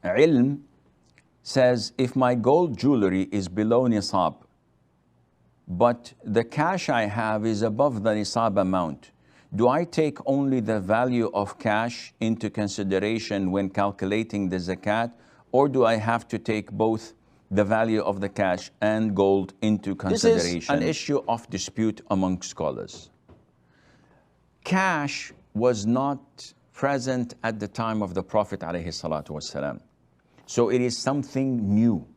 ilm says, if my gold jewelry is below nisab, but the cash I have is above the nisab amount, do I take only the value of cash into consideration when calculating the zakat, or do I have to take both the value of the cash and gold into consideration? This is an issue of dispute among scholars. Cash was not present at the time of the Prophet ﷺ. So it is something new.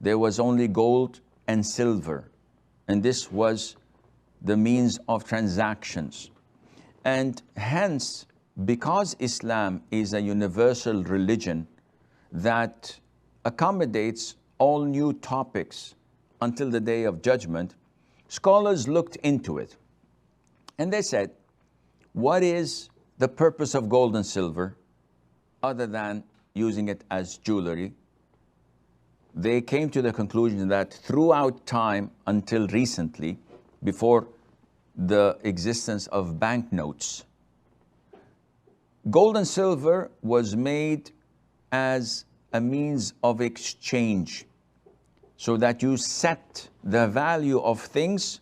There was only gold and silver, and this was the means of transactions. And hence, because Islam is a universal religion that accommodates all new topics until the day of judgment, scholars looked into it. And they said, what is the purpose of gold and silver other than using it as jewelry? They came to the conclusion that throughout time until recently, before the existence of banknotes, gold and silver was made as a means of exchange, so that you set the value of things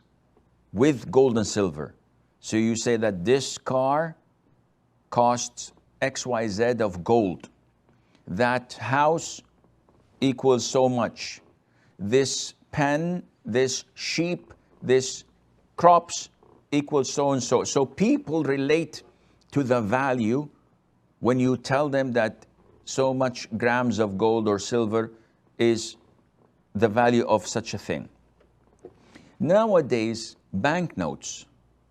with gold and silver. So you say that this car costs XYZ of gold, that house equals so much, this pen, this sheep, this crops equals so and so. So people relate to the value when you tell them that so much grams of gold or silver is the value of such a thing. Nowadays, banknotes,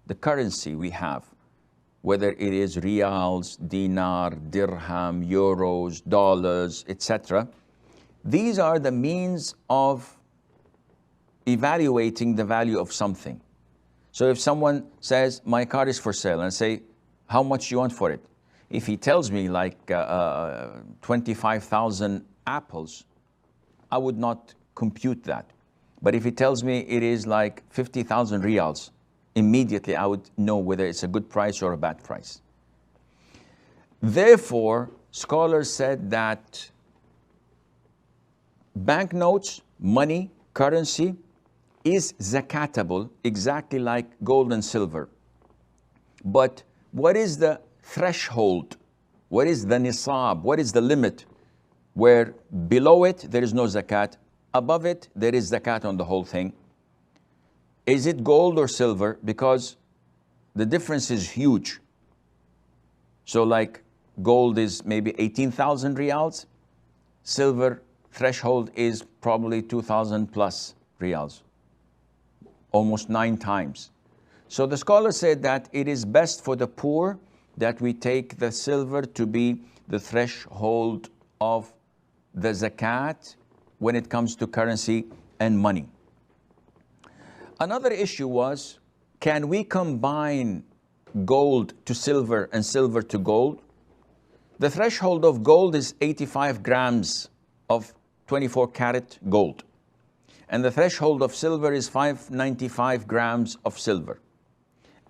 the currency we have, whether it is reals, dinar, dirham, euros, dollars, etc., these are the means of evaluating the value of something. So if someone says, my car is for sale, and I say, how much do you want for it? If he tells me like 25,000 apples, I would not compute that. But if he tells me it is like 50,000 reals, immediately I would know whether it's a good price or a bad price. Therefore, scholars said that banknotes, money, currency, is zakatable, exactly like gold and silver. But what is the threshold? What is the nisab? What is the limit where below it there is no zakat, above it there is zakat on the whole thing? Is it gold or silver? Because the difference is huge. So like gold is maybe 18,000 reals, silver threshold is probably 2,000 plus reals, almost 9 times. So the scholar said that it is best for the poor that we take the silver to be the threshold of the zakat when it comes to currency and money. Another issue was, can we combine gold to silver and silver to gold? The threshold of gold is 85 grams of 24 karat gold. And the threshold of silver is 595 grams of silver.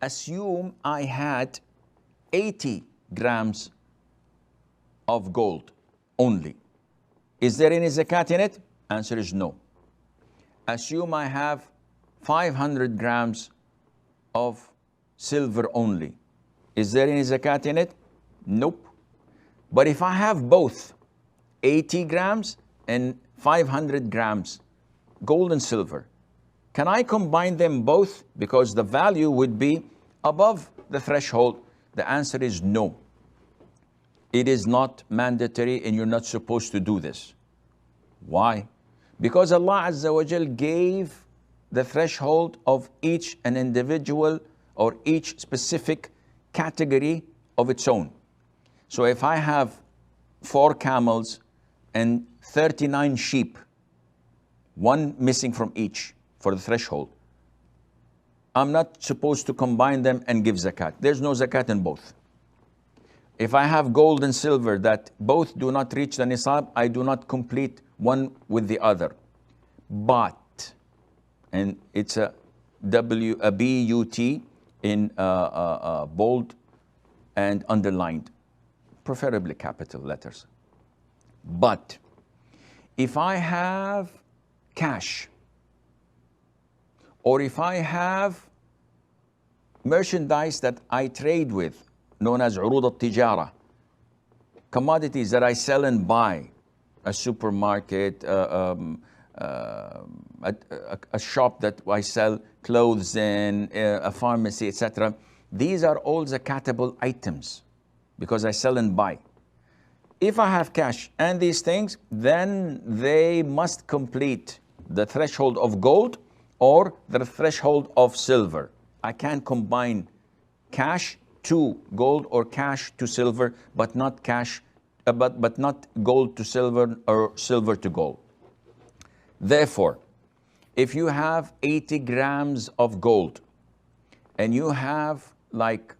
Assume I had 80 grams of gold only. Is there any zakat in it? Answer is no. Assume I have 500 grams of silver only. Is there any zakat in it? Nope. But if I have both 80 grams and 500 grams, gold and silver, can I combine them both because the value would be above the threshold? The answer is no. It is not mandatory and you're not supposed to do this. Why? Because Allah Azza wa Jal gave the threshold of each an individual or each specific category of its own. So if I have 4 camels and 39 sheep, one missing from each for the threshold, I'm not supposed to combine them and give zakat. There's no zakat in both. If I have gold and silver that both do not reach the nisab, I do not complete one with the other. But, and it's a B-U-T in bold and underlined, preferably capital letters. But if I have cash, or if I have merchandise that I trade with, known as عروض التجارة, commodities that I sell and buy, a supermarket, a shop that I sell clothes in, a pharmacy, etc. These are all zakatable items because I sell and buy. If I have cash and these things, then they must complete the threshold of gold or the threshold of silver. I can combine cash to gold or cash to silver, but not cash, but not gold to silver or silver to gold. Therefore, if you have 80 grams of gold and you have like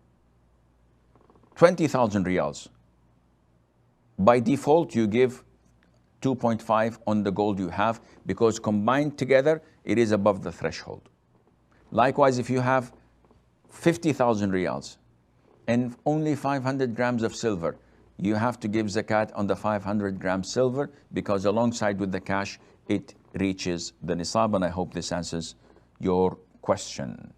20,000 riyals, by default you give 2.5 on the gold you have because combined together it is above the threshold. Likewise, if you have 50,000 riyals and only 500 grams of silver, you have to give zakat on the 500 grams silver because alongside with the cash, it reaches the nisab. And I hope this answers your question.